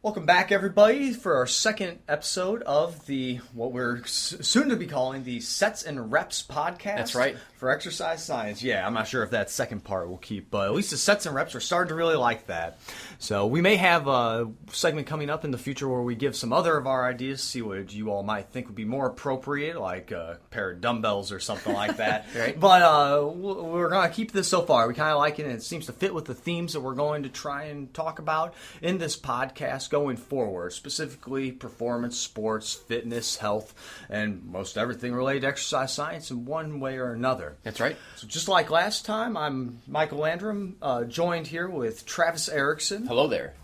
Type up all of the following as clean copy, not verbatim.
Welcome back, everybody, for our second episode of what we're soon to be calling the Sets and Reps podcast. That's right. For exercise science. Yeah, I'm not sure if that second part will keep, but at least the Sets and Reps are starting to really like that. So we may have a segment coming up in the future where we give some other of our ideas, see what you all might think would be more appropriate, like a pair of dumbbells or something like that. Right. But we're going to keep this so far. We kind of like it, and it seems to fit with the themes that we're going to try and talk about in this podcast going forward, specifically performance, sports, fitness, health, and most everything related to exercise science in one way or another. That's right. So just like last time, I'm Michael Landrum, joined here with Travis Erickson. Hello there.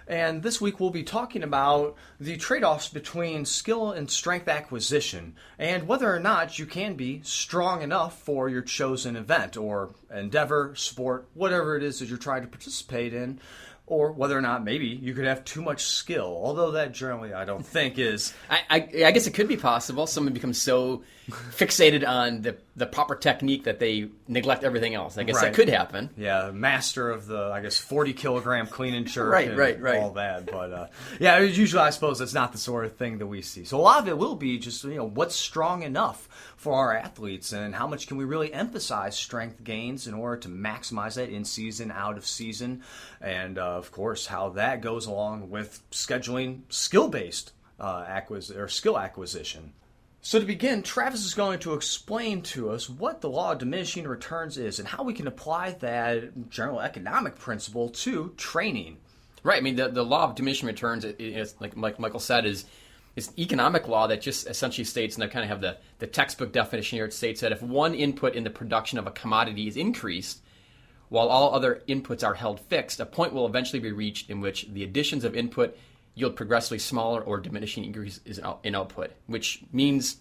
And this week we'll be talking about the trade-offs between skill and strength acquisition and whether or not you can be strong enough for your chosen event or endeavor, sport, whatever it is that you're trying to participate in, or whether or not maybe you could have too much skill, although that generally I don't think is. I guess it could be possible. Someone becomes so fixated on the proper technique that they neglect everything else. I guess that could happen. Yeah, master of the, 40 kilogram clean and jerk right. all that. But usually I suppose that's not the sort of thing that we see. So a lot of it will be just, what's strong enough for our athletes and how much can we really emphasize strength gains in order to maximize that in season, out of season, and of course how that goes along with scheduling skill-based skill acquisition. So to begin, Travis is going to explain to us what the law of diminishing returns is and how we can apply that general economic principle to training. Right. I mean, the law of diminishing returns, is, like Michael said, is economic law that just essentially states, and I kind of have the textbook definition here, it states that if one input in the production of a commodity is increased, while all other inputs are held fixed, a point will eventually be reached in which the additions of input yield progressively smaller or diminishing increases in output, which means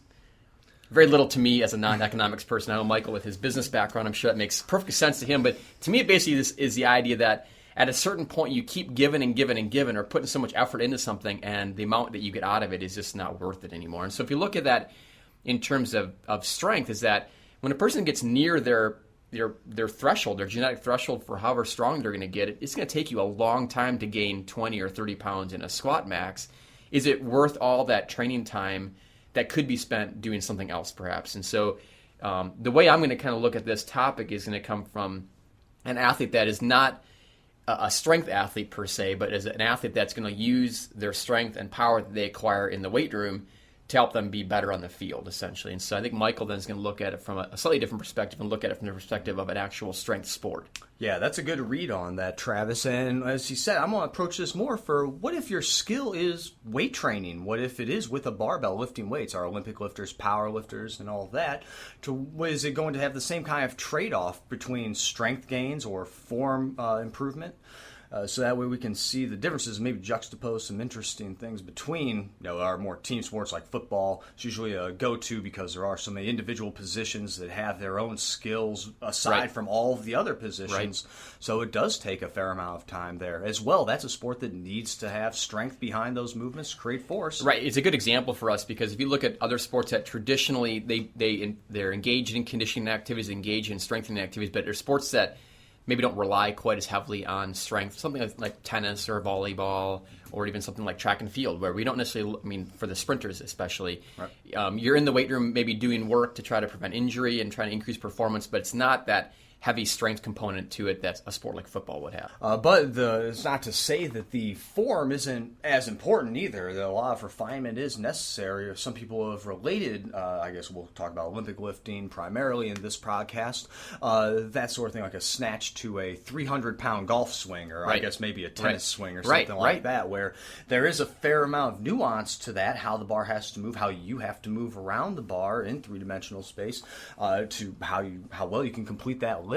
very little to me as a non-economics person. I know Michael, with his business background, I'm sure that makes perfect sense to him, but to me, basically, this is the idea that at a certain point, you keep giving and giving and giving or putting so much effort into something, and the amount that you get out of it is just not worth it anymore. And so if you look at that in terms of strength, is that when a person gets near their threshold, their genetic threshold for however strong they're going to get, it's going to take you a long time to gain 20 or 30 pounds in a squat max. Is it worth all that training time that could be spent doing something else, perhaps? And so the way I'm going to kind of look at this topic is going to come from an athlete that is not a strength athlete per se, but as an athlete that's going to use their strength and power that they acquire in the weight room to help them be better on the field, essentially. And so I think Michael then is going to look at it from a slightly different perspective and look at it from the perspective of an actual strength sport. Yeah, that's a good read on that, Travis. And as he said, I'm going to approach this more for what if your skill is weight training? What if it is with a barbell, lifting weights, our Olympic lifters, power lifters, and all that? Is it going to have the same kind of trade-off between strength gains or form improvement? So that way we can see the differences, maybe juxtapose some interesting things between our more team sports like football. It's usually a go-to because there are so many individual positions that have their own skills aside from all of the other positions. Right. So it does take a fair amount of time there. As well, that's a sport that needs to have strength behind those movements to create force. Right. It's a good example for us because if you look at other sports that traditionally they're engaged in conditioning activities, engaged in strengthening activities, but they're sports that maybe don't rely quite as heavily on strength, something like tennis or volleyball or even something like track and field, where we don't necessarily, for the sprinters especially, right. You're in the weight room maybe doing work to try to prevent injury and trying to increase performance, but it's not that heavy strength component to it that a sport like football would have. But it's not to say that the form isn't as important either. A lot of refinement is necessary. Some people have related, I guess we'll talk about Olympic lifting primarily in this podcast, that sort of thing, like a snatch to a 300-pound golf swing, or right. I guess maybe a tennis swing or something right. like that, where there is a fair amount of nuance to that, how the bar has to move, how you have to move around the bar in three-dimensional space, to how well you can complete that lift.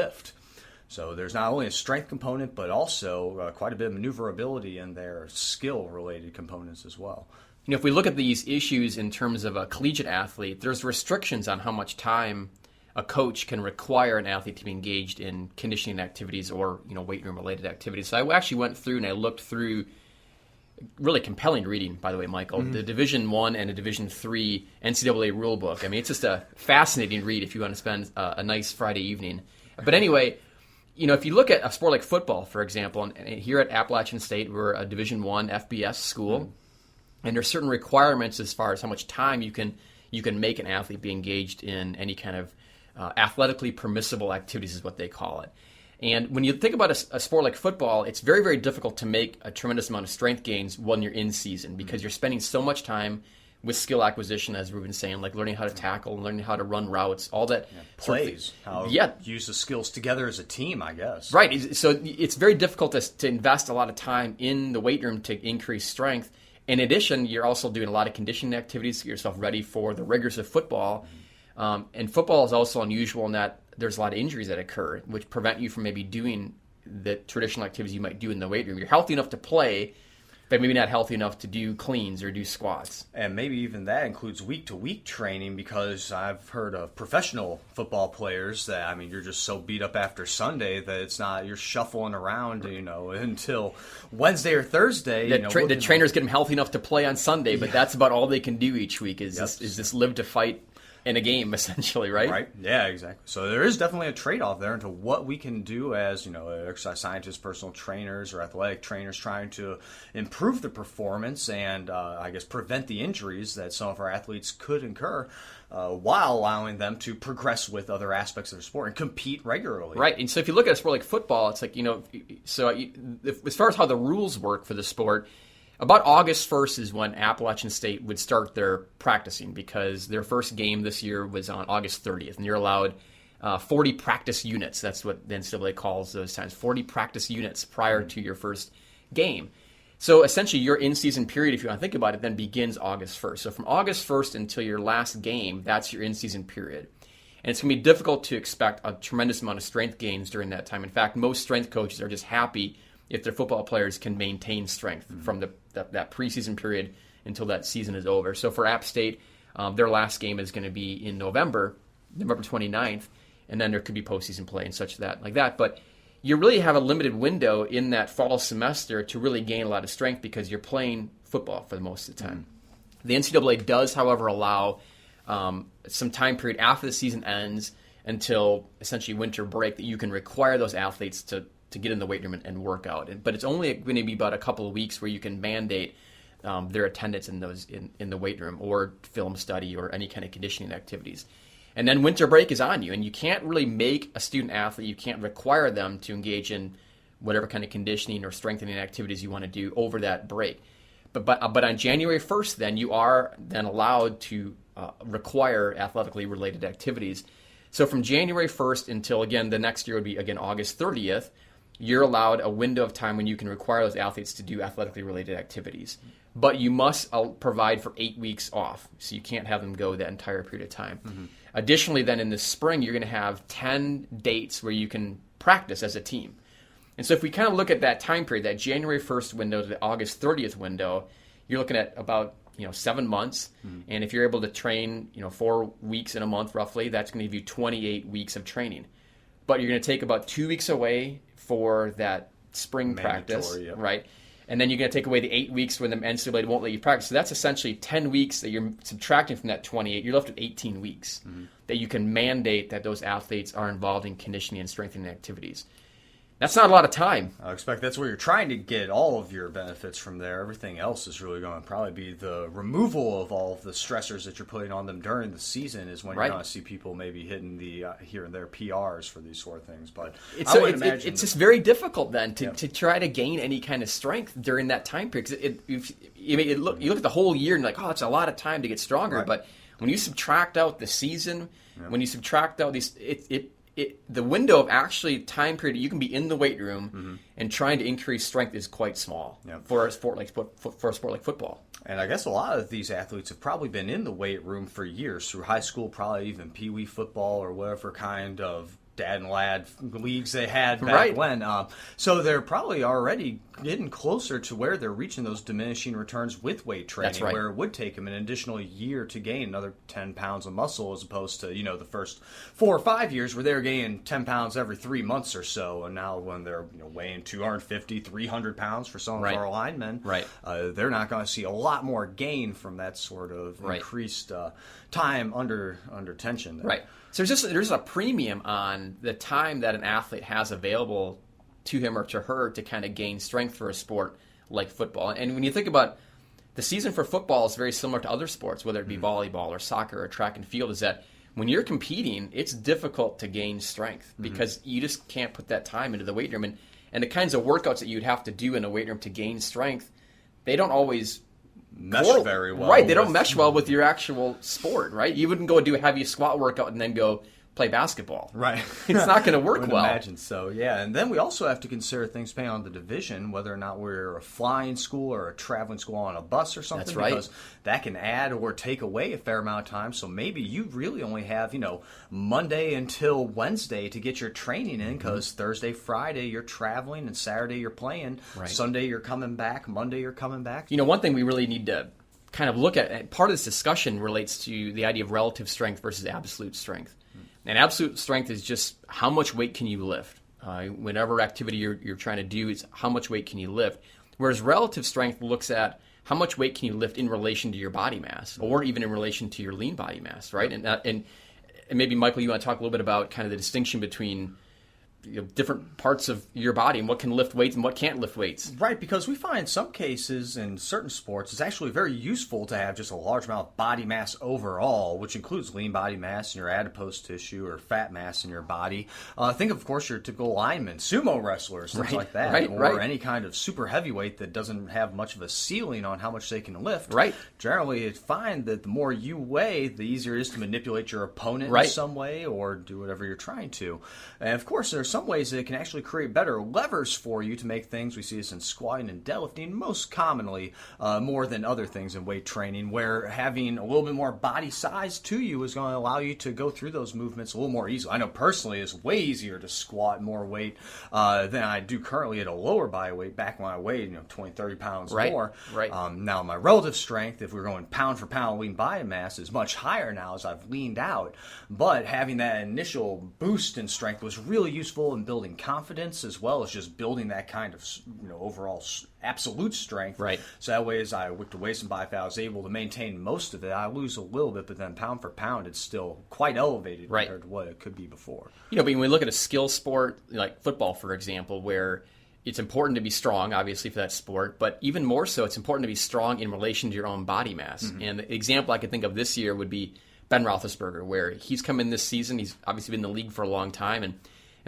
So there's not only a strength component, but also quite a bit of maneuverability in their skill-related components as well. If we look at these issues in terms of a collegiate athlete, there's restrictions on how much time a coach can require an athlete to be engaged in conditioning activities or weight room-related activities. So I actually went through and I looked through really compelling reading, by the way, Michael, the Division I and a Division III NCAA rule book. It's just a fascinating read if you want to spend a nice Friday evening. But anyway, if you look at a sport like football, for example, and here at Appalachian State, we're a Division I FBS school, and there's certain requirements as far as how much time you can make an athlete be engaged in any kind of athletically permissible activities, is what they call it. And when you think about a sport like football, it's very, very difficult to make a tremendous amount of strength gains when you're in season, because you're spending so much time with skill acquisition, as we've been saying, like learning how to tackle, learning how to run routes, all that. Plays, how use the skills together as a team, I guess. Right. So it's very difficult to invest a lot of time in the weight room to increase strength. In addition, you're also doing a lot of conditioning activities to get yourself ready for the rigors of football. And football is also unusual in that there's a lot of injuries that occur, which prevent you from maybe doing the traditional activities you might do in the weight room. You're healthy enough to play, but maybe not healthy enough to do cleans or do squats. And maybe even that includes week-to-week training, because I've heard of professional football players that, I mean, you're just so beat up after Sunday that it's not, you're shuffling around, until Wednesday or Thursday. The trainers get them healthy enough to play on Sunday, but that's about all they can do each week is this live to fight in a game, essentially, right? Right. Yeah, exactly. So there is definitely a trade-off there into what we can do as, exercise scientists, personal trainers, or athletic trainers trying to improve the performance and, prevent the injuries that some of our athletes could incur, while allowing them to progress with other aspects of the sport and compete regularly. Right. And so if you look at a sport like football, it's like, as far as how the rules work for the sport, about August 1st is when Appalachian State would start their practicing, because their first game this year was on August 30th, and you're allowed 40 practice units. That's what the NCAA calls those times, 40 practice units prior to your first game. So essentially your in-season period, if you want to think about it, then begins August 1st. So from August 1st until your last game, that's your in-season period. And it's going to be difficult to expect a tremendous amount of strength gains during that time. In fact, most strength coaches are just happy if their football players can maintain strength from that preseason period until that season is over. So for App State, their last game is going to be in November 29th, and then there could be postseason play and such like that. But you really have a limited window in that fall semester to really gain a lot of strength, because you're playing football for the most of the time. The NCAA does, however, allow some time period after the season ends until essentially winter break that you can require those athletes to get in the weight room and work out. But it's only going to be about a couple of weeks where you can mandate their attendance in the weight room, or film study, or any kind of conditioning activities. And then winter break is on you, and you can't really make a student athlete, you can't require them to engage in whatever kind of conditioning or strengthening activities you want to do over that break. But on January 1st, then you are then allowed to require athletically related activities. So from January 1st until, again, the next year would be, again, August 30th, you're allowed a window of time when you can require those athletes to do athletically related activities. But you must provide for 8 weeks off, so you can't have them go that entire period of time. Mm-hmm. Additionally, then in the spring, you're going to have 10 dates where you can practice as a team. And so if we kind of look at that time period, that January 1st window to the August 30th window, you're looking at about 7 months. Mm-hmm. And if you're able to train 4 weeks in a month roughly, that's going to give you 28 weeks of training. But you're going to take about 2 weeks away for that spring practice, yep. Right? And then you're going to take away the 8 weeks when the NCAA won't let you practice. So that's essentially 10 weeks that you're subtracting from that 28. You're left with 18 weeks that you can mandate that those athletes are involved in conditioning and strengthening activities. That's not a lot of time. I expect that's where you're trying to get all of your benefits from there. Everything else is really going to probably be the removal of all of the stressors that you're putting on them during the season is when you're going to see people maybe hitting the here and there PRs for these sort of things. But it's just very difficult then to try to gain any kind of strength during that time period. Because you look at the whole year and you're like, it's a lot of time to get stronger. Right. But when you subtract out the season, when you subtract out these, the window of actually time period you can be in the weight room and trying to increase strength is quite small for a sport like football. And I guess a lot of these athletes have probably been in the weight room for years, through high school, probably even pee-wee football or whatever kind of dad and lad leagues they had back when. So they're probably already getting closer to where they're reaching those diminishing returns with weight training, where it would take them an additional year to gain another 10 pounds of muscle, as opposed to, the first 4 or 5 years where they were gaining 10 pounds every 3 months or so. And now when they're weighing 250, 300 pounds for some of our linemen, they're not going to see a lot more gain from that sort of increased time under tension there. Right. So there's a premium on the time that an athlete has available to him or to her to kind of gain strength for a sport like football. And when you think about the season for football, is very similar to other sports, whether it be volleyball or soccer or track and field, is that when you're competing, it's difficult to gain strength because you just can't put that time into the weight room. And the kinds of workouts that you'd have to do in a weight room to gain strength, they don't always mesh very well. Right, they don't mesh well with your actual sport, right? You wouldn't go do a heavy squat workout and then go play basketball. Right. It's not going to work I would well. imagine so, yeah. And then we also have to consider things depending on the division, whether or not we're a flying school or a traveling school on a bus or something. That's right. Because that can add or take away a fair amount of time. So maybe you really only have, Monday until Wednesday to get your training in because Thursday, Friday you're traveling and Saturday you're playing. Right. Sunday you're coming back. Monday you're coming back. One thing we really need to kind of look at, and part of this discussion relates to the idea of relative strength versus absolute strength. And absolute strength is just how much weight can you lift. Whenever activity you're trying to do, is how much weight can you lift. Whereas relative strength looks at how much weight can you lift in relation to your body mass, or even in relation to your lean body mass, right? And maybe, Michael, you want to talk a little bit about kind of the distinction between different parts of your body and what can lift weights and what can't lift weights. Right, because we find in some cases in certain sports it's actually very useful to have just a large amount of body mass overall, which includes lean body mass in your adipose tissue or fat mass in your body. Think of course, your typical linemen, sumo wrestlers, things like that, or any kind of super heavyweight that doesn't have much of a ceiling on how much they can lift. Right. Generally, you find that the more you weigh, the easier it is to manipulate your opponent in some way or do whatever you're trying to. And of course, there's some ways that it can actually create better levers for you to make things. We see this in squatting and deadlifting most commonly, more than other things in weight training, where having a little bit more body size to you is going to allow you to go through those movements a little more easily. I know personally it's way easier to squat more weight than I do currently at a lower body weight back when I weighed 20, 30 pounds more. Right. Now my relative strength, if we're going pound for pound lean body mass, is much higher now as I've leaned out. But having that initial boost in strength was really useful in building confidence as well as just building that kind of overall absolute strength. Right. So that way, as I worked away some body fat, I was able to maintain most of it. I lose a little bit, but then pound for pound, it's still quite elevated compared to what it could be before. But when we look at a skill sport like football, for example, where it's important to be strong, obviously, for that sport, but even more so, it's important to be strong in relation to your own body mass. And the example I could think of this year would be Ben Roethlisberger, where he's come in this season. He's obviously been in the league for a long time, and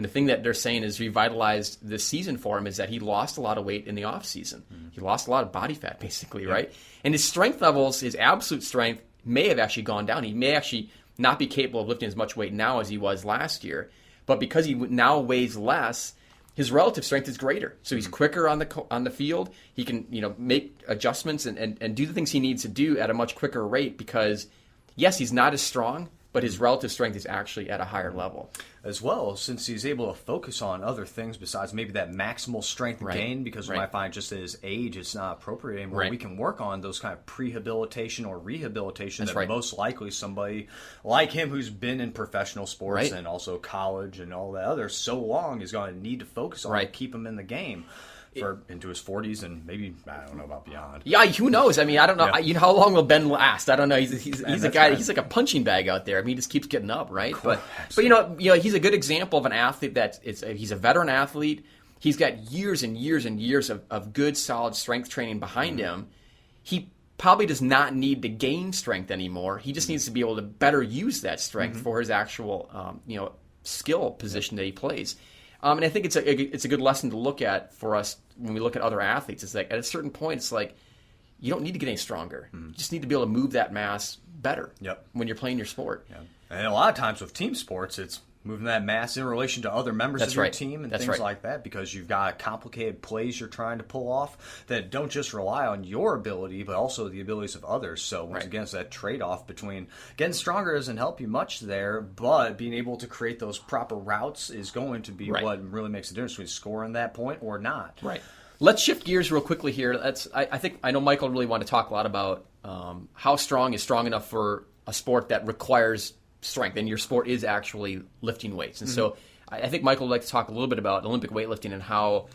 the thing that they're saying is revitalized this season for him is that he lost a lot of weight in the off season. He lost a lot of body fat, basically, right? And his strength levels, his absolute strength, may have actually gone down. He may actually not be capable of lifting as much weight now as he was last year, but because he now weighs less, his relative strength is greater. So he's quicker on the field. He can make adjustments and do the things he needs to do at a much quicker rate because, yes, he's not as strong, but his relative strength is actually at a higher level. As well, since he's able to focus on other things besides maybe that maximal strength gain, because we might find just at his age it's not appropriate anymore. We can work on those kind of prehabilitation or rehabilitation most likely somebody like him who's been in professional sports and also college and all that other so long is going to need to focus on to keep him in the game. Into his 40s and maybe, I don't know about beyond. Yeah, who knows? I mean, I don't know. Yeah. How long will Ben last? I don't know. He's a guy. He's like a punching bag out there. I mean, he just keeps getting up, right? But he's a good example of an athlete he's a veteran athlete. He's got years and years and years of good, solid strength training behind him. He probably does not need to gain strength anymore. He just needs to be able to better use that strength for his actual, skill position that he plays. And I think it's a good lesson to look at for us when we look at other athletes. It's like at a certain point, it's like you don't need to get any stronger. You just need to be able to move that mass better when you're playing your sport. Yep. And a lot of times with team sports, it's moving that mass in relation to other members of your team and things like that, because you've got complicated plays you're trying to pull off that don't just rely on your ability, but also the abilities of others. So once again, it's that trade-off between getting stronger doesn't help you much there, but being able to create those proper routes is going to be what really makes the difference between scoring that point or not. Right. Let's shift gears real quickly here. I know Michael really wanted to talk a lot about how strong is strong enough for a sport that requires strength, and your sport is actually lifting weights. And so I think Michael would like to talk a little bit about Olympic weightlifting and how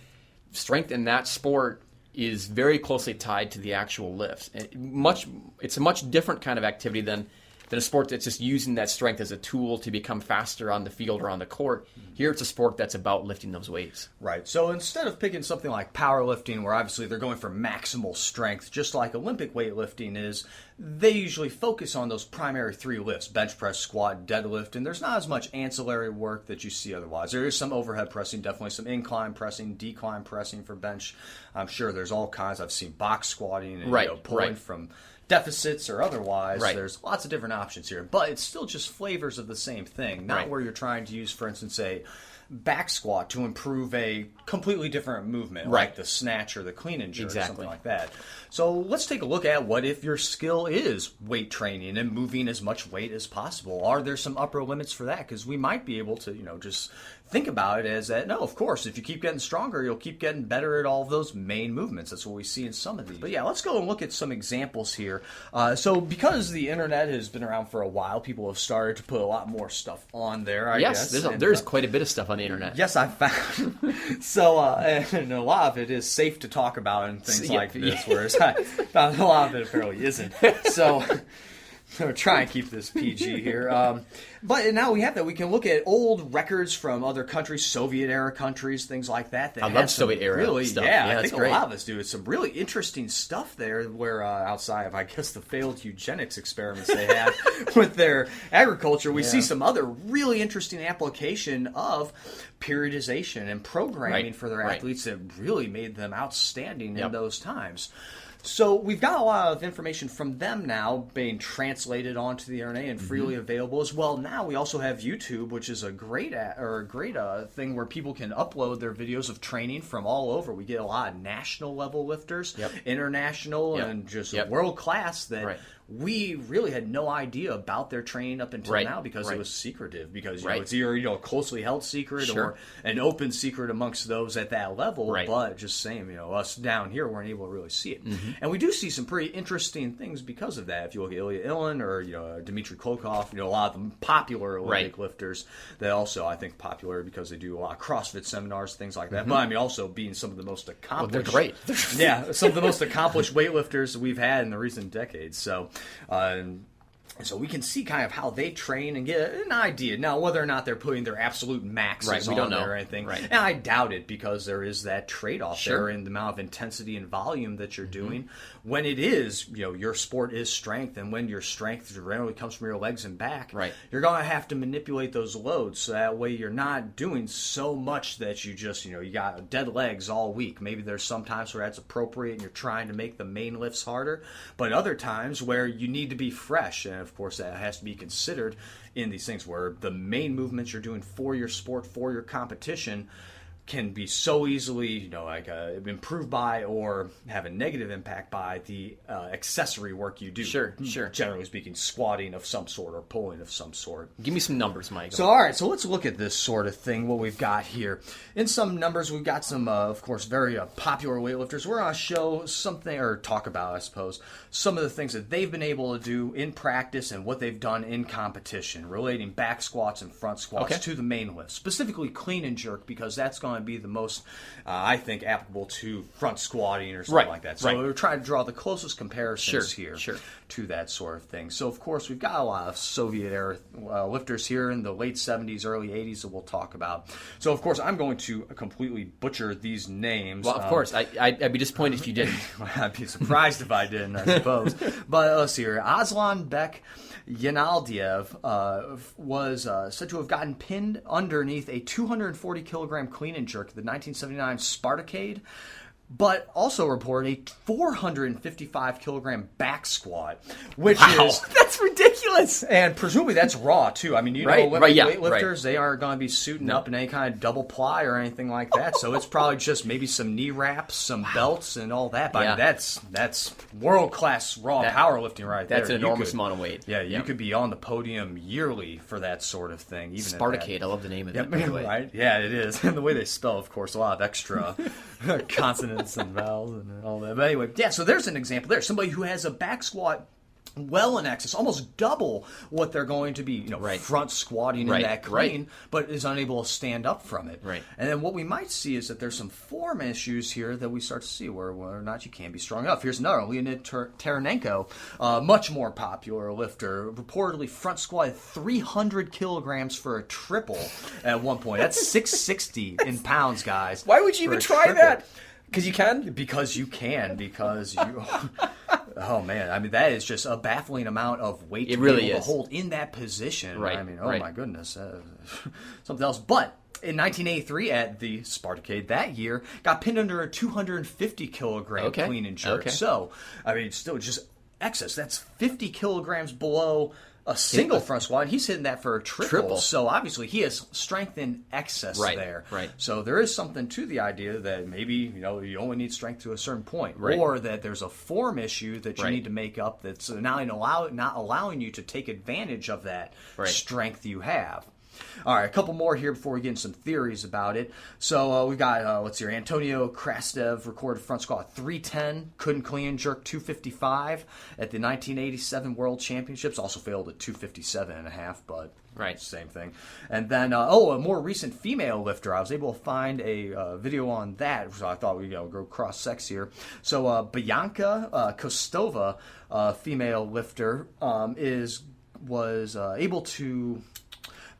strength in that sport is very closely tied to the actual lifts. It's a much different kind of activity than than a sport that's just using that strength as a tool to become faster on the field or on the court. Here it's a sport that's about lifting those weights. Right. So instead of picking something like powerlifting, where obviously they're going for maximal strength, just like Olympic weightlifting is, they usually focus on those primary 3 lifts: bench press, squat, deadlift, and there's not as much ancillary work that you see otherwise. There is some overhead pressing, definitely some incline pressing, decline pressing for bench. I'm sure there's all kinds. I've seen box squatting and pulling from deficits or otherwise. There's lots of different options here, but it's still just flavors of the same thing, not where you're trying to use, for instance, a back squat to improve a completely different movement, like the snatch or the clean and jerk, something like that. So let's take a look at what if your skill is weight training and moving as much weight as possible. Are there some upper limits for that? Because we might be able to, just think about it as that, no, of course, if you keep getting stronger, you'll keep getting better at all of those main movements. That's what we see in some of these. But yeah, let's go and look at some examples here. So because the internet has been around for a while, people have started to put a lot more stuff on there, I guess. There's quite a bit of stuff on the internet. Yes, I found. So, and a lot of it is safe to talk about and things like this, whereas a lot of it apparently isn't. So we'll try and keep this PG here. But now we have that. We can look at old records from other countries, Soviet-era countries, things like that. I love Soviet-era stuff. Yeah, I think a lot of us do. It's some really interesting stuff there where outside of, I guess, the failed eugenics experiments they had with their agriculture, we see some other really interesting application of periodization and programming for their athletes that really made them outstanding in those times. So we've got a lot of information from them now being translated onto the internet and freely available as well. Now we also have YouTube, which is a great thing where people can upload their videos of training from all over. We get a lot of national level lifters, international, and just world class that we really had no idea about their training up until now because it was secretive. Because it's either a closely held secret or an open secret amongst those at that level. But just saying, us down here weren't able to really see it. And we do see some pretty interesting things because of that. If you look at Ilya Ilin or Dmitry Klokov, a lot of them popular Olympic lifters. They also, I think, popular because they do a lot of CrossFit seminars, things like that. But I mean, also being some of the most accomplished. They're great. Some of the most accomplished weightlifters we've had in the recent decades. So. And so we can see kind of how they train and get an idea. Now, whether or not they're putting their absolute maxes on there or anything, and I doubt it because there is that trade-off there in the amount of intensity and volume that you're doing. When it is, your sport is strength, and when your strength generally comes from your legs and back, you're going to have to manipulate those loads so that way you're not doing so much that you just, you got dead legs all week. Maybe there's some times where that's appropriate and you're trying to make the main lifts harder, but other times where you need to be fresh. And of course, that has to be considered in these things where the main movements you're doing for your sport, for your competition, can be so easily, improved by or have a negative impact by the accessory work you do. Sure. Generally speaking, squatting of some sort or pulling of some sort. Give me some numbers, Mike. So, all right, so let's look at this sort of thing, what we've got here. In some numbers, we've got some, of course, very popular weightlifters. We're going to show something, or talk about, I suppose, some of the things that they've been able to do in practice and what they've done in competition, relating back squats and front squats to the main lift, specifically clean and jerk, because that's going to be the most, I think, applicable to front squatting or something like that. So we're trying to draw the closest comparisons here to that sort of thing. So, of course, we've got a lot of Soviet-era lifters here in the late 70s, early 80s that we'll talk about. So, of course, I'm going to completely butcher these names. Well, of course. I'd be disappointed if you didn't. I'd be surprised if I didn't, I suppose. But let's see here. Aslan Bek Yanaldiev was said to have gotten pinned underneath a 240-kilogram clean and jerk at the 1979 Spartacade, but also reported a 455-kilogram back squat, which is... That's ridiculous! And presumably that's raw, too. I mean, weightlifters, they aren't going to be suiting up in any kind of double ply or anything like that, so it's probably just maybe some knee wraps, some belts, and all that. But I mean, that's world-class raw powerlifting right there. That's an enormous amount of weight. Yeah, you could be on the podium yearly for that sort of thing. Even Spartacade, I love the name of that, by the way. Right? Yeah, it is. And the way they spell, of course, a lot of extra consonants and vowels and all that. But anyway, so there's an example there. Somebody who has a back squat well in excess, almost double what they're going to be, Right. front squatting Right, in that clean, right. but is unable to stand up from it. Right. And then what we might see is that there's some form issues here that we start to see whether or not you can be strong enough. Here's another, Leonid Taranenko, much more popular lifter, reportedly front squatted 300 kilograms for a triple at one point. That's 660 in pounds, guys. Why would you for even a try triple. that? Because you can? Because you can, because you... Oh, man. I mean, that is just a baffling amount of weight to really be able is. to hold in that position. Right, I mean, right. my goodness. Something else. But in 1983, at the Spartacade that year, got pinned under a 250-kilogram Okay, clean and jerk. okay. So, I mean, still just excess. That's 50 kilograms below a single front squat, and he's hitting that for a triple. So obviously he has strength in excess there. Right. So there is something to the idea that maybe you only need strength to a certain point, Right. or that there's a form issue that you Right. need to make up that's not allowing you to take advantage of that Right. strength you have. All right, a couple more here before we get into some theories about it. So we got, let's see here, Antonio Krastev recorded front squat 310, couldn't clean and jerk 255 at the 1987 World Championships. Also failed at 257 and a half, but Right. same thing. And then, a more recent female lifter. I was able to find a video on that, so I thought we'd go cross-sex here. So Bianca Kostova, female lifter, was able to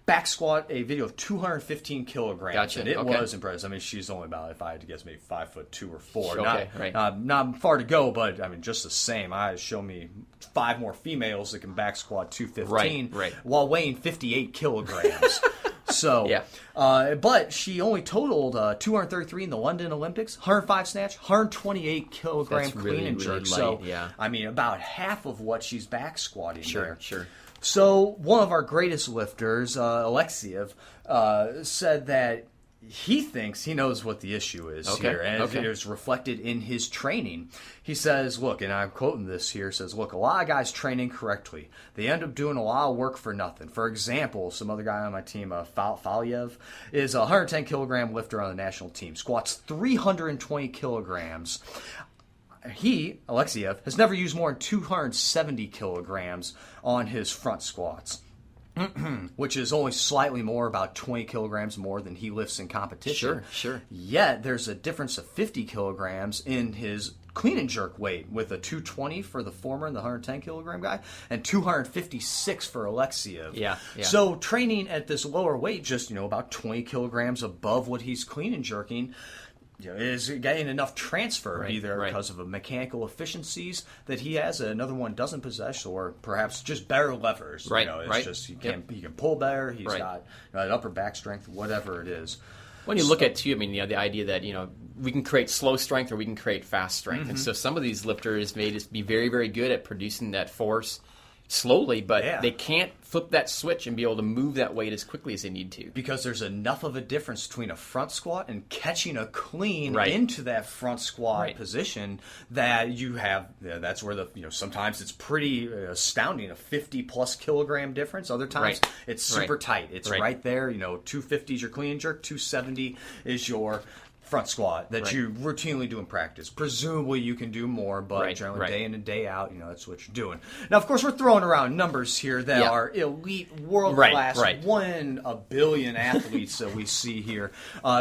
back squat a video of 215 kilograms. Gotcha. And it Okay. was impressive. I mean, she's only about, if I had to guess, maybe 5'2" or 4. Okay, Not far to go, but I mean, just the same. Show me 5 more females that can back squat 215 Right. while weighing 58 kilograms. So, Yeah. But she only totaled 233 in the London Olympics, 105 snatch, 128 kilogram That's clean really, and jerk. really So, light, yeah. I mean, about half of what she's back squatting there. Sure. So one of our greatest lifters, Alexiev, said that he thinks he knows what the issue is here, and it is reflected in his training. He says, look, and I'm quoting this here, says, look, a lot of guys train incorrectly. They end up doing a lot of work for nothing. For example, some other guy on my team, Falyev, is a 110-kilogram lifter on the national team, squats 320 kilograms. He, Alexiev, has never used more than 270 kilograms on his front squats, which is only slightly more, about 20 kilograms more than he lifts in competition. Sure. Yet, there's a difference of 50 kilograms in his clean and jerk weight, with a 220 for the former and the 110-kilogram guy, and 256 for Alexiev. Yeah. So training at this lower weight, just, about 20 kilograms above what he's clean and jerking, is getting enough transfer, either because of mechanical efficiencies that he has that another one doesn't possess, or perhaps just better levers. It's just he can pull better. He's got an upper back strength, whatever it is. When you look at too, I mean, the idea that we can create slow strength or we can create fast strength, and so some of these lifters may just be very, very good at producing that force slowly, but they can't flip that switch and be able to move that weight as quickly as they need to. Because there's enough of a difference between a front squat and catching a clean into that front squat position that you have. That's where sometimes it's pretty astounding, a 50-plus kilogram difference. Other times it's super tight. It's right there. 250 is your clean and jerk, 270 is your front squat that you routinely do in practice. Presumably you can do more, but generally day in and day out, that's what you're doing. Now, of course, we're throwing around numbers here that are elite, world-class, 1 in a billion athletes that we see here.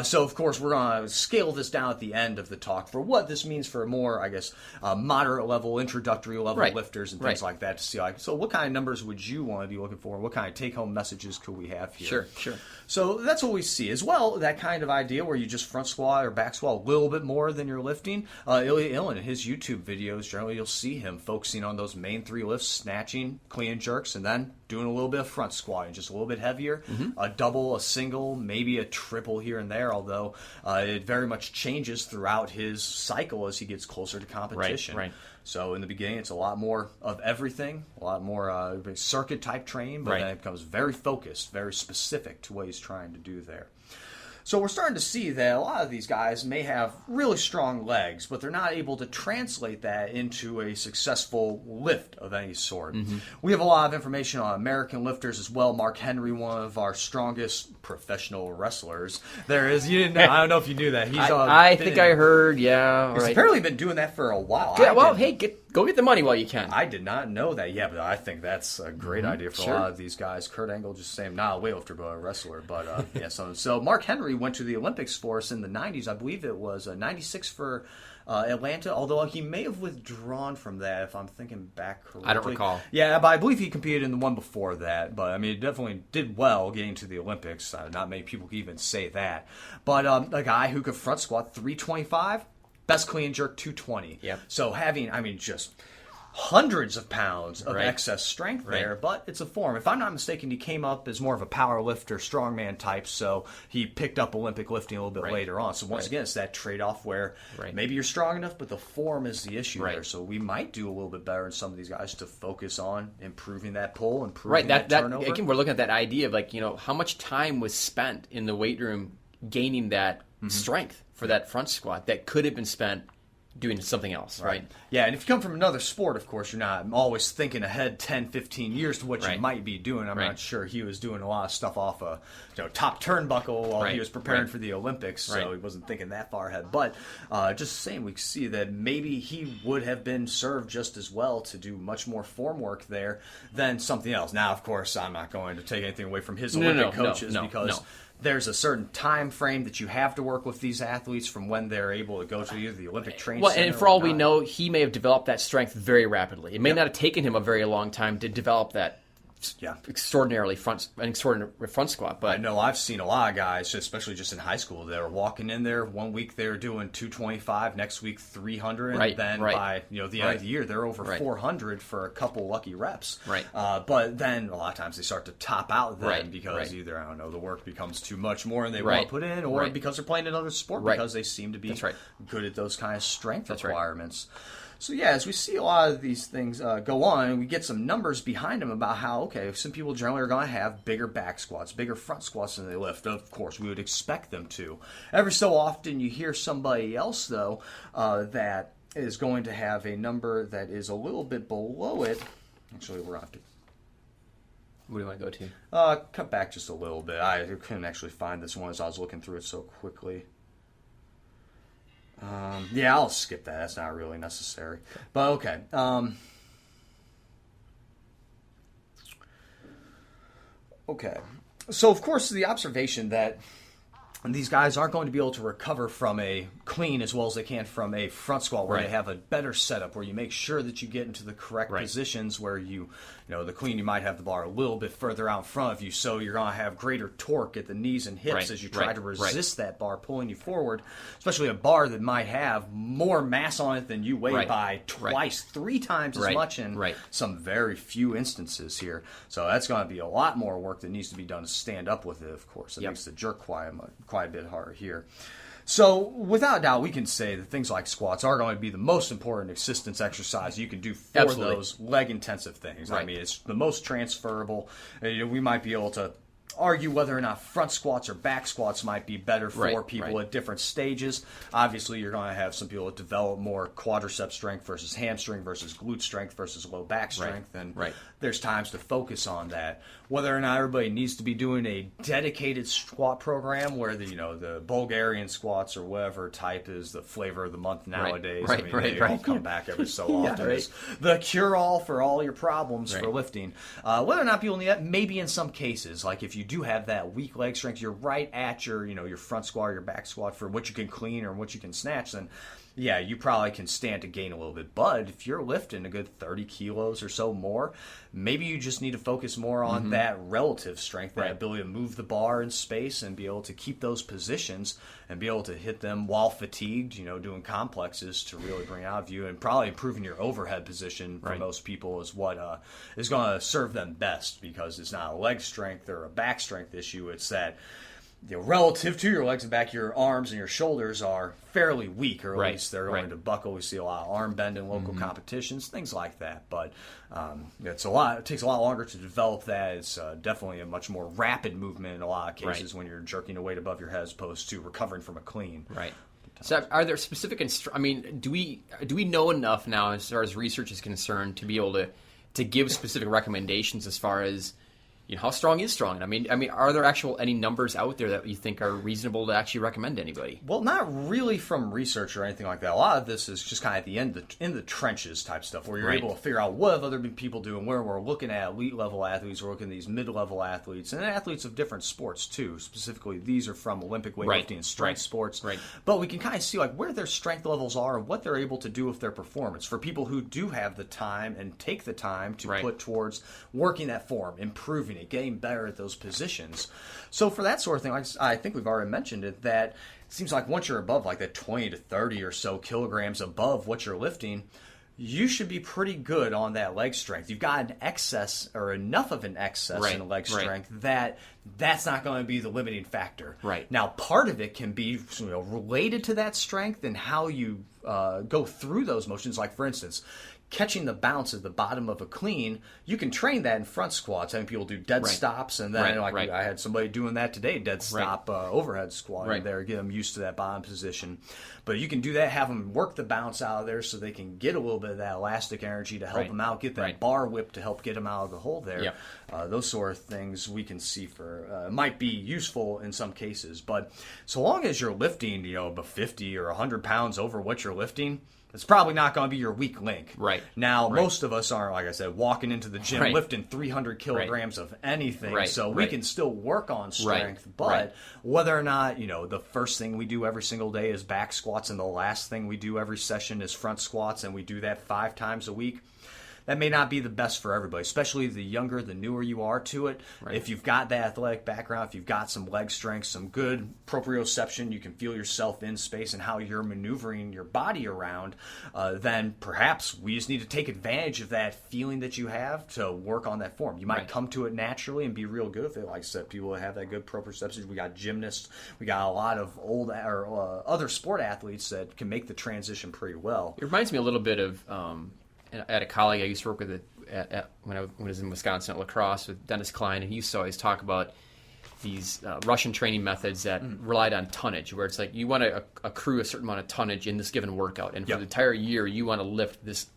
So, of course, we're going to scale this down at the end of the talk for what this means for more, I guess, moderate level, introductory level lifters and things like that to see. So what kind of numbers would you want to be looking for? What kind of take-home messages could we have here? Sure. So that's what we see as well, that kind of idea where you just front squat or back squat a little bit more than you're lifting. Ilya Ilin, in his YouTube videos, generally you'll see him focusing on those main 3 lifts, snatching, clean and jerks, and then doing a little bit of front squatting, just a little bit heavier, a double, a single, maybe a triple here and there, although it very much changes throughout his cycle as he gets closer to competition. Right. So in the beginning, it's a lot more of everything, a lot more circuit-type training, but then it becomes very focused, very specific to what he's trying to do there. So we're starting to see that a lot of these guys may have really strong legs, but they're not able to translate that into a successful lift of any sort. We have a lot of information on American lifters as well. Mark Henry, one of our strongest professional wrestlers. There is. You didn't know, I don't know if you knew that. He's I think I heard. He's apparently been doing that for a while. Yeah, well, hey, Go get the money while you can. I did not know that. Yeah, but I think that's a great idea for a lot of these guys. Kurt Angle just saying, not a weightlifter, but a wrestler. But yeah, so Mark Henry went to the Olympics for us in the 90s. I believe it was 96 for Atlanta, although he may have withdrawn from that if I'm thinking back correctly. I don't recall. Yeah, but I believe he competed in the one before that. But I mean, it definitely did well getting to the Olympics. Not many people can even say that. But a guy who could front squat 325, best clean jerk 220. Yep. So having, just hundreds of pounds of excess strength there, but it's a form. If I'm not mistaken, he came up as more of a power lifter, strongman type, so he picked up Olympic lifting a little bit later on. So once again, it's that trade-off where maybe you're strong enough, but the form is the issue there. So we might do a little bit better in some of these guys to focus on improving that pull, improving that turnover. Again, we're looking at that idea of how much time was spent in the weight room gaining that strength for that front squat that could have been spent doing something else, right? Yeah, and if you come from another sport, of course, you're not always thinking ahead 10, 15 years to what you might be doing. I'm not sure he was doing a lot of stuff off a top turnbuckle while he was preparing for the Olympics, so he wasn't thinking that far ahead. But just saying, we see that maybe he would have been served just as well to do much more form work there than something else. Now, of course, I'm not going to take anything away from his Olympic coaches because there's a certain time frame that you have to work with these athletes from when they're able to go to either the Olympic training center. Well, and for all we know, he may have developed that strength very rapidly. It may not have taken him a very long time to develop that extraordinary front squat. But I know I've seen a lot of guys, especially just in high school, that are walking in there. One week they're doing 225, next week 300, and then by the end of the year they're over 400 for a couple lucky reps. But then a lot of times they start to top out then because either the work becomes too much more and they want to put in, or because they're playing another sport because they seem to be good at those kind of strength requirements. So yeah, as we see a lot of these things go on, we get some numbers behind them about how, some people generally are going to have bigger back squats, bigger front squats than they lift. Of course, we would expect them to. Every so often you hear somebody else, though, that is going to have a number that is a little bit below it. Actually, we're on to. What do you want to go to? Cut back just a little bit. I couldn't actually find this one as I was looking through it so quickly. Yeah, I'll skip that. That's not really necessary. But okay. Okay. So, of course, the observation that these guys aren't going to be able to recover from a clean as well as they can from a front squat where they have a better setup, where you make sure that you get into the correct positions where the clean, you might have the bar a little bit further out in front of you, so you're going to have greater torque at the knees and hips as you try to resist that bar pulling you forward, especially a bar that might have more mass on it than you weigh by twice, 3 times as much in some very few instances here. So that's going to be a lot more work that needs to be done to stand up with it, of course. It makes the jerk quite a bit harder here. So, without a doubt, we can say that things like squats are going to be the most important assistance exercise you can do for those leg-intensive things. I mean, it's the most transferable. We might be able to argue whether or not front squats or back squats might be better for people at different stages. Obviously, you're going to have some people that develop more quadricep strength versus hamstring versus glute strength versus low back strength, and there's times to focus on that. Whether or not everybody needs to be doing a dedicated squat program where the Bulgarian squats or whatever type is the flavor of the month nowadays. They all come back every so often. It's the cure-all for all your problems for lifting. Whether or not people need that, maybe in some cases, like if you do have that weak leg strength, you're right at your your front squat or your back squat for what you can clean or what you can snatch, then yeah, you probably can stand to gain a little bit. But if you're lifting a good 30 kilos or so more, maybe you just need to focus more on that relative strength, that ability to move the bar in space and be able to keep those positions and be able to hit them while fatigued, doing complexes to really bring out of you, and probably improving your overhead position for most people is what is going to serve them best, because it's not a leg strength or a back strength issue. It's that relative to your legs and back, your arms and your shoulders are fairly weak, or at least they're going to buckle. We see a lot of arm bend in local competitions, things like that. But it takes a lot longer to develop that. It's definitely a much more rapid movement in a lot of cases when you're jerking a weight above your head as opposed to recovering from a clean. So are there specific do we know enough now as far as research is concerned to be able to give specific recommendations as far as how strong is strong? I mean, are there any numbers out there that you think are reasonable to actually recommend to anybody? Well, not really from research or anything like that. A lot of this is just kind of at the end, in the trenches type stuff, where you're able to figure out what have other people doing, where we're looking at elite level athletes, we're looking at these mid-level athletes, and athletes of different sports too. Specifically, these are from Olympic weightlifting and strength sports. Right. But we can kind of see like where their strength levels are and what they're able to do with their performance. For people who do have the time and take the time to put towards working that form, improving it, getting better at those positions. So for that sort of thing, like I think we've already mentioned it, that it seems like once you're above like that 20 to 30 or so kilograms above what you're lifting, you should be pretty good on that leg strength. You've got an excess or enough of an excess in leg strength that's not going to be the limiting factor. Right. Now, part of it can be related to that strength and how you go through those motions. Like, for instance, catching the bounce at the bottom of a clean, you can train that in front squats. I mean, people do dead stops, and then I had somebody doing that today, dead stop overhead squat there, get them used to that bottom position. But you can do that, have them work the bounce out of there so they can get a little bit of that elastic energy to help them out, get that bar whip to help get them out of the hole there. Yep. Those sort of things we can see might be useful in some cases. But so long as you're lifting, about 50 or 100 pounds over what you're lifting, it's probably not going to be your weak link. Right. Now, most of us aren't, like I said, walking into the gym lifting 300 kilograms of anything. So we can still work on strength. But whether or not, the first thing we do every single day is back squats and the last thing we do every session is front squats and we do that 5 times a week, that may not be the best for everybody, especially the younger, the newer you are to it. If you've got that athletic background, if you've got some leg strength, some good proprioception, you can feel yourself in space and how you're maneuvering your body around, then perhaps we just need to take advantage of that feeling that you have to work on that form. You might come to it naturally and be real good with it. Like I said, people have that good proprioception. We got gymnasts. We got a lot of other sport athletes that can make the transition pretty well. It reminds me a little bit of... I had a colleague I used to work with when I was in Wisconsin at lacrosse with Dennis Klein, and he used to always talk about these Russian training methods that relied on tonnage, where it's like you want to accrue a certain amount of tonnage in this given workout, and for the entire year you want to lift this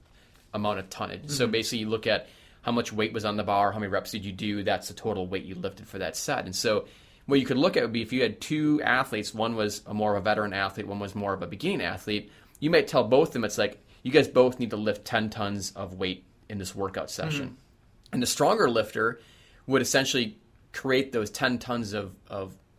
amount of tonnage. So basically you look at how much weight was on the bar, how many reps did you do, that's the total weight you lifted for that set. And so what you could look at would be if you had 2 athletes, one was more of a veteran athlete, one was more of a beginning athlete, you might tell both of them, it's like, you guys both need to lift 10 tons of weight in this workout session. And the stronger lifter would essentially create those 10 tons of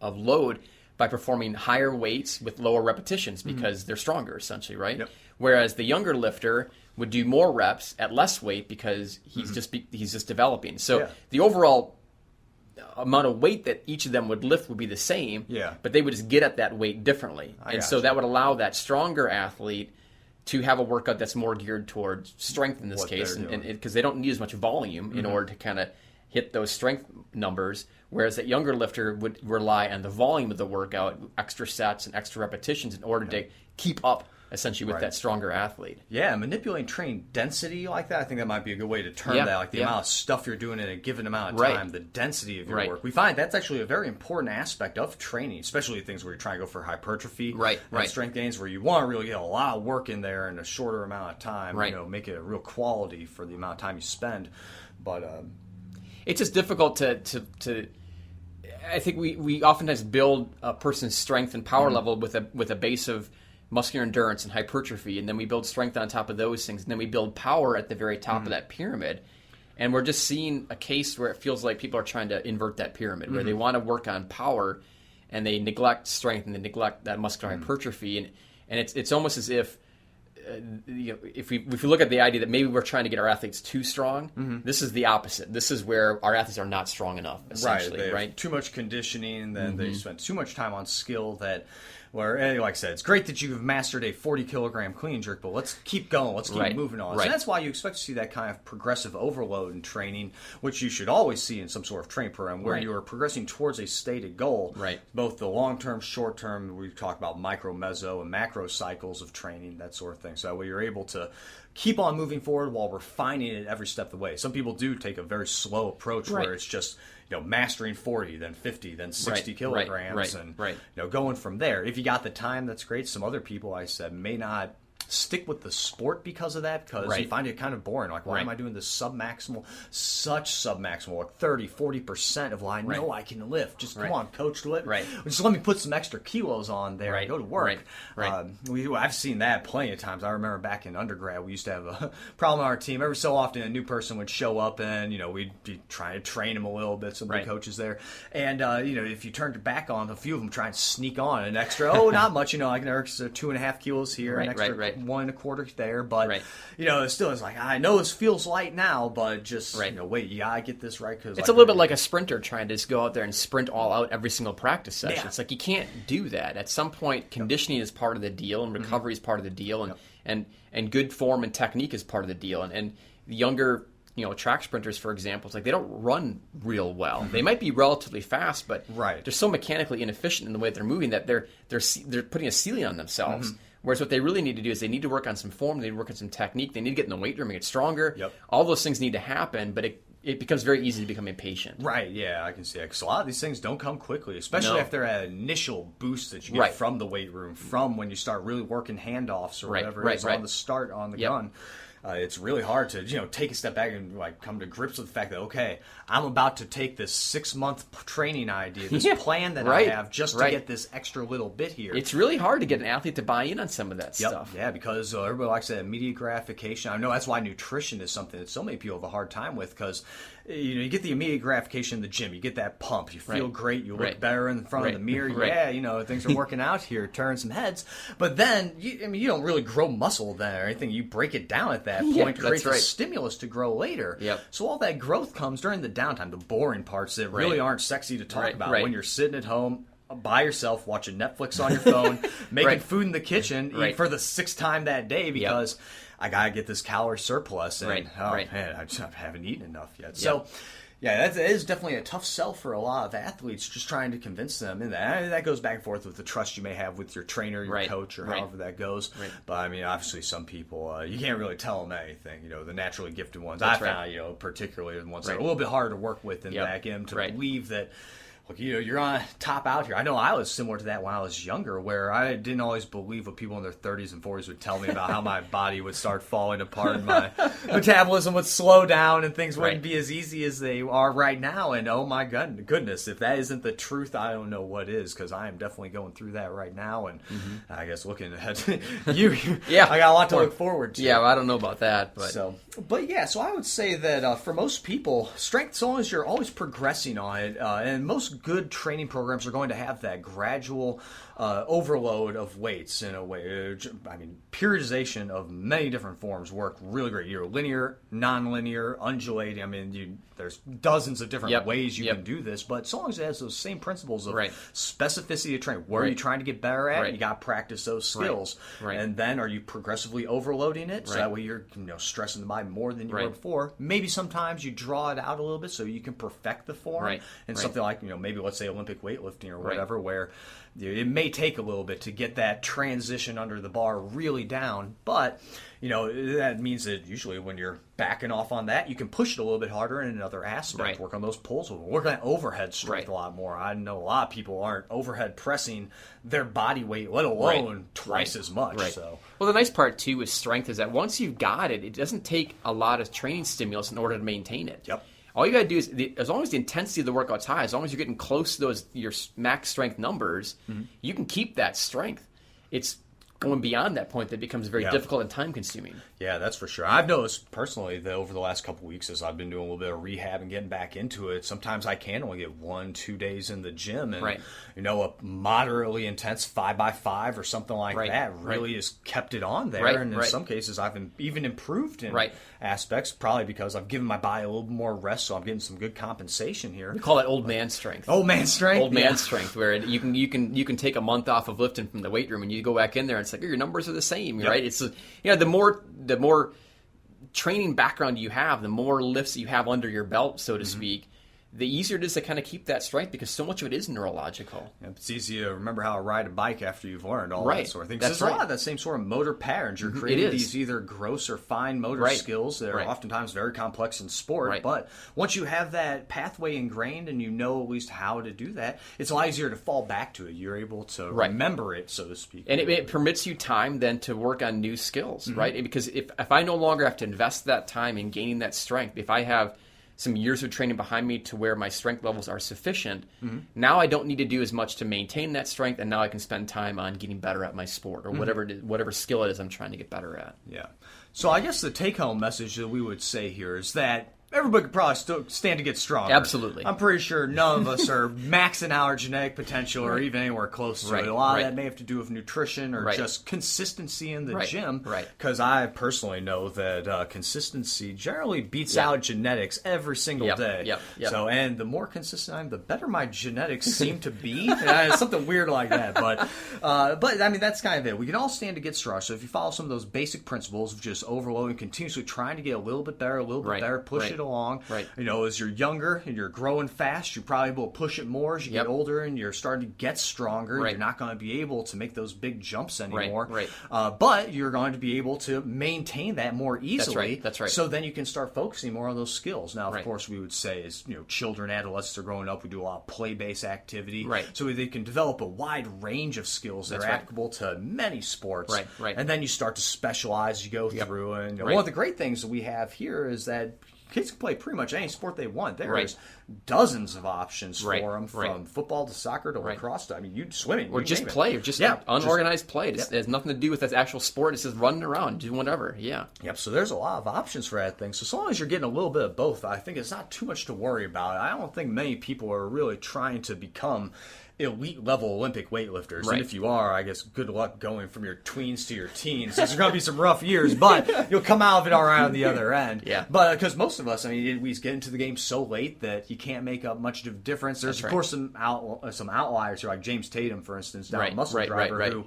load by performing higher weights with lower repetitions because they're stronger, essentially, right? Yep. Whereas the younger lifter would do more reps at less weight because he's just developing. So the overall amount of weight that each of them would lift would be the same, but they would just get at that weight differently. So that would allow that stronger athlete to have a workout that's more geared towards strength in this case, and because they don't need as much volume in order to kind of hit those strength numbers, whereas that younger lifter would rely on the volume of the workout, extra sets and extra repetitions in order to keep up essentially with that stronger athlete. Yeah, manipulating training density like that, I think that might be a good way to term that, like the amount of stuff you're doing in a given amount of time, the density of your work. We find that's actually a very important aspect of training, especially things where you're trying to go for hypertrophy, strength gains, where you want to really get a lot of work in there in a shorter amount of time, make it a real quality for the amount of time you spend. But it's just difficult to I think we oftentimes build a person's strength and power level with a base of muscular endurance and hypertrophy, and then we build strength on top of those things, and then we build power at the very top of that pyramid. And we're just seeing a case where it feels like people are trying to invert that pyramid, where they want to work on power, and they neglect strength, and they neglect that muscular hypertrophy. And it's almost as if, if we look at the idea that maybe we're trying to get our athletes too strong, this is the opposite. This is where our athletes are not strong enough, essentially. They have too much conditioning, then they spend too much time on skill that... Where, like I said, it's great that you've mastered a 40-kilogram clean jerk, but let's keep going. Let's keep moving on. So that's why you expect to see that kind of progressive overload in training, which you should always see in some sort of training program, where you are progressing towards a stated goal. Both the long-term, short-term, we talk about micro, meso, and macro cycles of training, that sort of thing. So that way you're able to keep on moving forward while refining it every step of the way. Some people do take a very slow approach where it's just... mastering 40, then 50, then 60 kilograms, and going from there. If you got the time, that's great. Some other people, I said, may not stick with the sport because of that, because you find it kind of boring. Like, why am I doing this submaximal, like 30, 40% of what I know I can lift? Just come on, coach, just let me put some extra kilos on there and go to work. I've seen that plenty of times. I remember back in undergrad, we used to have a problem on our team. Every so often, a new person would show up, and we'd be trying to train them a little bit. Some of the coaches there, and if you turned your back on, a few of them try and sneak on an extra. Not much, like an extra 2.5 kilos here, an extra 1.25 there, but it still is like, I know this feels light now, but just wait, you gotta get this right, because it's a little bit like a sprinter trying to just go out there and sprint all out every single practice session. It's like you can't do that. At some point, conditioning is part of the deal, and recovery is part of the deal, and good form and technique is part of the deal, and the younger track sprinters, for example, it's like they don't run real well. They might be relatively fast, but they're so mechanically inefficient in the way that they're moving that they're putting a ceiling on themselves. Whereas what they really need to do is they need to work on some form, they need to work on some technique, they need to get in the weight room and get stronger. All those things need to happen, but it becomes very easy to become impatient. Yeah, I can see that. Because a lot of these things don't come quickly, especially after an initial boost that you get from the weight room, from when you start really working handoffs or whatever it is on the start, on the gun. It's really hard to take a step back and come to grips with the fact that, okay, I'm about to take this 6-month training idea, this plan that I have, just to get this extra little bit here. It's really hard to get an athlete to buy in on some of that stuff. Yeah, because everybody likes that immediate gratification. I know that's why nutrition is something that so many people have a hard time with, because you get the immediate gratification in the gym, you get that pump, you feel great, you look better in front of the mirror. Things are working out here, turning some heads. But then you don't really grow muscle then or anything. You break it down at that point, create a stimulus to grow later. So all that growth comes during the downtime, the boring parts that really aren't sexy to talk about when you're sitting at home by yourself watching Netflix on your phone, making food in the kitchen for the 6th time that day because I gotta get this calorie surplus, and man, I just haven't eaten enough yet. So that is definitely a tough sell for a lot of athletes, just trying to convince them. And that goes back and forth with the trust you may have with your trainer, your coach, or however that goes. But I mean, obviously, some people you can't really tell them anything. The naturally gifted ones, I found, particularly the ones that are a little bit harder to work with in the back end, to believe that. Look, you're on top out here. I know I was similar to that when I was younger, where I didn't always believe what people in their 30s and 40s would tell me about how my body would start falling apart and my metabolism would slow down and things wouldn't be as easy as they are right now. And oh my goodness, if that isn't the truth, I don't know what is, because I am definitely going through that right now. And I guess looking ahead, I got a lot to look forward to. Yeah, well, I don't know about that. So I would say that for most people, strength, as long as you're always progressing on it, and most good training programs are going to have that gradual overload of weights in a way. I mean, periodization of many different forms work really great. You're linear, non-linear, undulating. I mean, there's dozens of different ways you can do this, but so long as it has those same principles of specificity of training, where are you trying to get better at? You got to practice those skills. And then are you progressively overloading it? So that way you're stressing the body more than you were before. Maybe sometimes you draw it out a little bit so you can perfect the form. And something like, maybe let's say Olympic weightlifting or whatever, where it may take a little bit to get that transition under the bar really down, but that means that usually when you're backing off on that, you can push it a little bit harder in another aspect. Work on those pulls, work on that overhead strength a lot more. I know a lot of people aren't overhead pressing their body weight, let alone twice as much. So, well, the nice part too with strength is that once you've got it, it doesn't take a lot of training stimulus in order to maintain it. All you got to do is, as long as the intensity of the workout's high, as long as you're getting close to your max strength numbers, you can keep that strength. It's going beyond that point that becomes very difficult and time-consuming. Yeah, that's for sure. I've noticed personally that over the last couple of weeks, as I've been doing a little bit of rehab and getting back into it, sometimes I can only get 1-2 days in the gym, and a moderately intense 5x5 or something like that really has kept it on there. And in some cases, I've even improved in aspects, probably because I've given my body a little more rest, so I'm getting some good compensation here. We call it old man strength. Old man strength. Old man strength, where you can take a month off of lifting from the weight room and you go back in there and it's like, your numbers are the same, right? It's the more training background you have, the more lifts you have under your belt, so to speak, the easier it is to kind of keep that strength because so much of it is neurological. It's easy to remember how to ride a bike after you've learned all Right. that sort of thing. That's There's a lot of that same sort of motor patterns. You're creating these either gross or fine motor Right. skills that are Right. oftentimes very complex in sport. Right. But once you have that pathway ingrained and you know at least how to do that, it's a lot easier to fall back to it. You're able to Right. remember it, so to speak. And it permits you time then to work on new skills, right? Because if I no longer have to invest that time in gaining that strength, if I have some years of training behind me to where my strength levels are sufficient, now I don't need to do as much to maintain that strength, and now I can spend time on getting better at my sport or whatever skill it is I'm trying to get better at. Yeah. So I guess the take-home message that we would say here is that everybody could probably still stand to get stronger. Absolutely. I'm pretty sure none of us are maxing out our genetic potential or even anywhere close to it. A lot of that may have to do with nutrition or just consistency in the gym. Right. Because I personally know that consistency generally beats out genetics every single day. Yep. So, and the more consistent I am, the better my genetics seem to be. It's something weird like that. But I mean, that's kind of it. We can all stand to get stronger. So if you follow some of those basic principles of just overloading, continuously trying to get a little bit better, push it along. Right. You know, as you're younger and you're growing fast, you're probably able to push it more. As you get older and you're starting to get stronger, you're not going to be able to make those big jumps anymore. Right. But you're going to be able to maintain that more easily. That's right. So then you can start focusing more on those skills. Now, of course, we would say as children, adolescents are growing up, we do a lot of play-based activity. Right. So they can develop a wide range of skills that are applicable to many sports. Right. And then you start to specialize as you go through. And one of the great things that we have here is that kids can play pretty much any sport they want. There's dozens of options for them, from football to soccer to lacrosse. I mean, you swimming. Or just play, or just unorganized play. It has nothing to do with the actual sport. It's just running around, doing whatever. Yeah. Yep, so there's a lot of options for that thing. So as long as you're getting a little bit of both, I think it's not too much to worry about. I don't think many people are really trying to become elite level Olympic weightlifters. And if you are, I guess good luck going from your tweens to your teens. There's going to be some rough years, but you'll come out of it all right on the other end. Yeah. But because most of us, I mean, we get into the game so late that you can't make up much of a difference. There's of course some outliers here, like James Tatum, for instance, down at Muscle Driver, who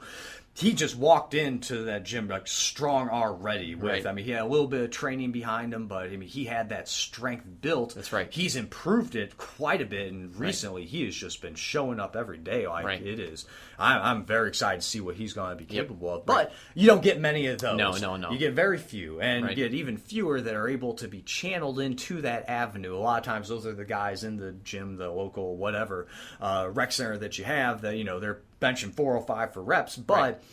he just walked into that gym like strong already. I mean, he had a little bit of training behind him, but I mean, he had that strength built. That's right. He's improved it quite a bit, and recently he has just been showing up every day. It is. I'm very excited to see what he's going to be capable of. But you don't get many of those. No. You get very few, and you get even fewer that are able to be channeled into that avenue. A lot of times, those are the guys in the gym, the local whatever rec center that you have that they're benching 405 for reps, but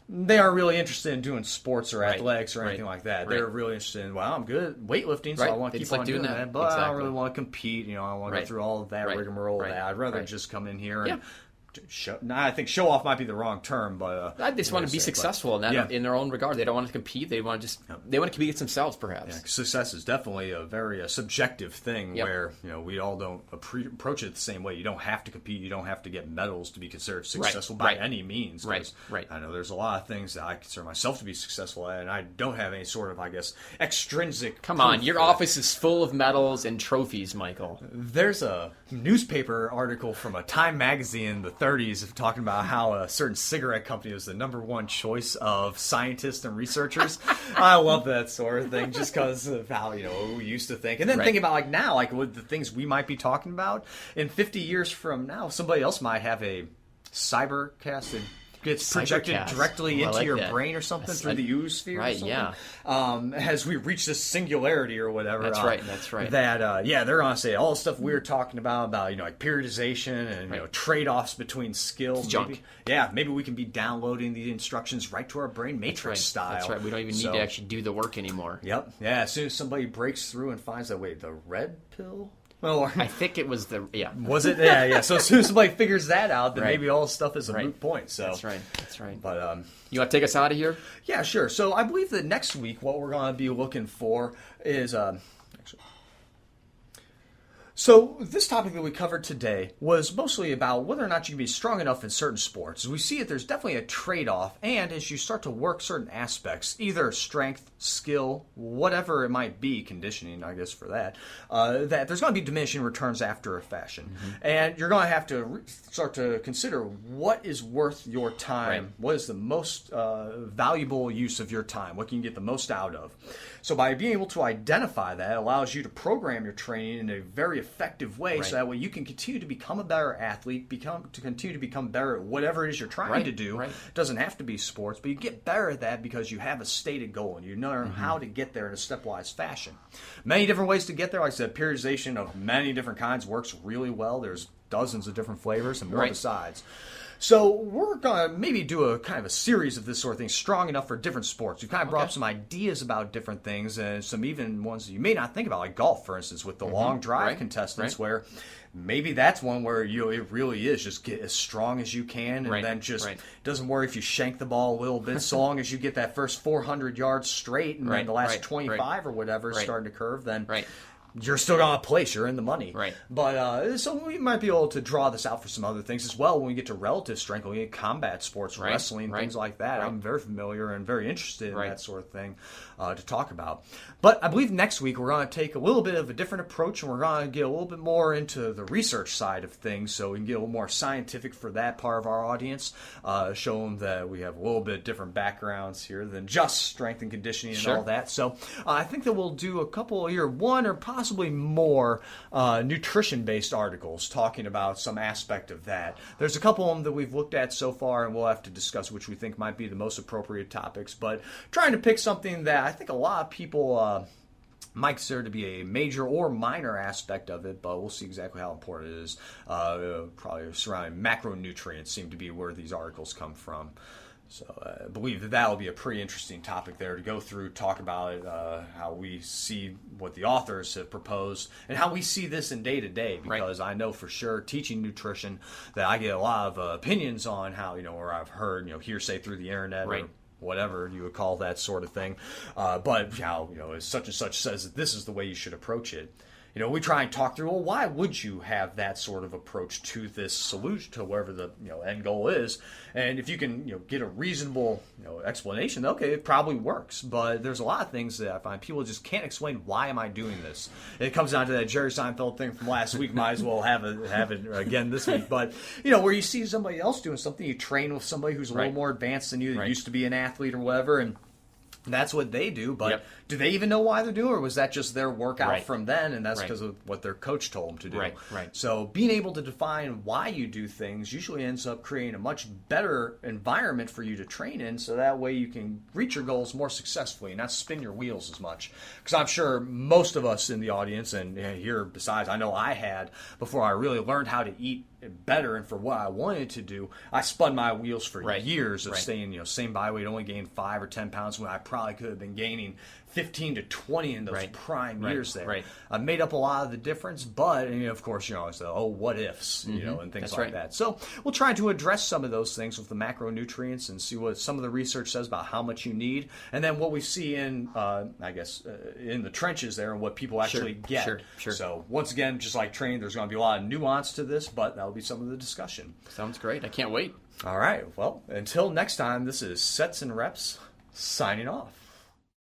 they aren't really interested in doing sports or athletics or anything like that. They're really interested in, well, I'm good at weightlifting, so I want to keep on doing that. But I don't really want to compete. I don't want to go through all of that rigmarole. I'd rather just come in here and I think show off might be the wrong term, but they just want to be successful in their own regard. They don't want to compete. They want to they want to compete against themselves, perhaps. Yeah, success is definitely a very subjective thing where we all don't approach it the same way. You don't have to compete. You don't have to get medals to be considered successful by any means. Right. I know there's a lot of things that I consider myself to be successful at, and I don't have any sort of, I guess, extrinsic. Come on, your office is full of medals and trophies, Michael. There's a newspaper article from a Time magazine in the 30s talking about how a certain cigarette company was the #1 choice of scientists and researchers. I love that sort of thing just because of how we used to think. And then think about now, what the things we might be talking about in 50 years from now. Somebody else might have a cybercast that gets projected directly into your brain or something through the oosphere. Right, or something. As we reach this singularity or whatever. That's right. That they're gonna say all the stuff we were talking about like periodization and trade-offs between skills. Junk. Maybe we can be downloading the instructions right to our brain matrix style. That's right. We don't even need to actually do the work anymore. Yep. Yeah. As soon as somebody breaks through and finds that the red pill. Well, I think it was Was it? Yeah. So as soon as somebody figures that out, then maybe all this stuff is a moot point. So That's right. But you want to take us out of here? Yeah, sure. So I believe that next week what we're going to be looking for is So this topic that we covered today was mostly about whether or not you can be strong enough in certain sports. As we see it, there's definitely a trade-off, and as you start to work certain aspects, either strength, skill, whatever it might be, conditioning, I guess, for that there's going to be diminishing returns after a fashion. Mm-hmm. And you're going to have to start to consider what is worth your time, what is the most valuable use of your time, what can you get the most out of. So by being able to identify that, it allows you to program your training in a very effective way, so that way you can continue to become a better athlete, continue to become better at whatever it is you're trying to do. It doesn't have to be sports, but you get better at that because you have a stated goal and you learn how to get there in a stepwise fashion. Many different ways to get there. Like I said, periodization of many different kinds works really well. There's dozens of different flavors and more besides. So we're going to maybe do a kind of a series of this sort of thing, strong enough for different sports. We've kind of brought up some ideas about different things, and some even ones that you may not think about, like golf, for instance, with the long drive contestants, where maybe that's one where it really is just get as strong as you can, and then just doesn't worry if you shank the ball a little bit, so long as you get that first 400 yards straight, and then the last 25 or whatever is starting to curve, then you're still going to place. You're in the money. But so we might be able to draw this out for some other things as well when we get to relative strength, when we get combat sports, wrestling, things like that. I'm very familiar and very interested in that sort of thing to talk about. But I believe next week we're going to take a little bit of a different approach, and we're going to get a little bit more into the research side of things, so we can get a little more scientific for that part of our audience, show them that we have a little bit different backgrounds here than just strength and conditioning and all that. So I think that we'll do a couple one or possibly more nutrition-based articles talking about some aspect of that. There's a couple of them that we've looked at so far, and we'll have to discuss which we think might be the most appropriate topics, but trying to pick something that I think a lot of people might consider to be a major or minor aspect of it, but we'll see exactly how important it is. Probably surrounding macronutrients seem to be where these articles come from. So I believe that will be a pretty interesting topic there to go through, talk about it, how we see what the authors have proposed, and how we see this in day-to-day, because I know for sure, teaching nutrition, that I get a lot of opinions on how, or I've heard, hearsay through the internet, or whatever you would call that sort of thing, but how, such and such says that this is the way you should approach it. We try and talk through, well, why would you have that sort of approach to this solution, to wherever the end goal is? And if you can get a reasonable explanation, okay, it probably works. But there's a lot of things that I find people just can't explain, why am I doing this? It comes down to that Jerry Seinfeld thing from last week. Might as well have it again this week. But where you see somebody else doing something, you train with somebody who's a little more advanced than you, that used to be an athlete or whatever, and that's what they do, but do they even know why they're doing it, or was that just their workout from then, and that's because of what their coach told them to do? So being able to define why you do things usually ends up creating a much better environment for you to train in, so that way you can reach your goals more successfully and not spin your wheels as much. Because I'm sure most of us in the audience, and here besides, I know I had, before I really learned how to eat better and for what I wanted to do, I spun my wheels for years of staying, same body weight, only gained 5 or 10 pounds when I probably could have been gaining 15 to 20 in those prime years there. I made up a lot of the difference, but of course, it's the what ifs, and things like that. So we'll try to address some of those things with the macronutrients and see what some of the research says about how much you need, and then what we see in, in the trenches there, and what people actually get. So once again, just like training, there's going to be a lot of nuance to this, but that'll be some of the discussion. Sounds great. I can't wait. All right. Well, until next time, this is Sets and Reps signing off.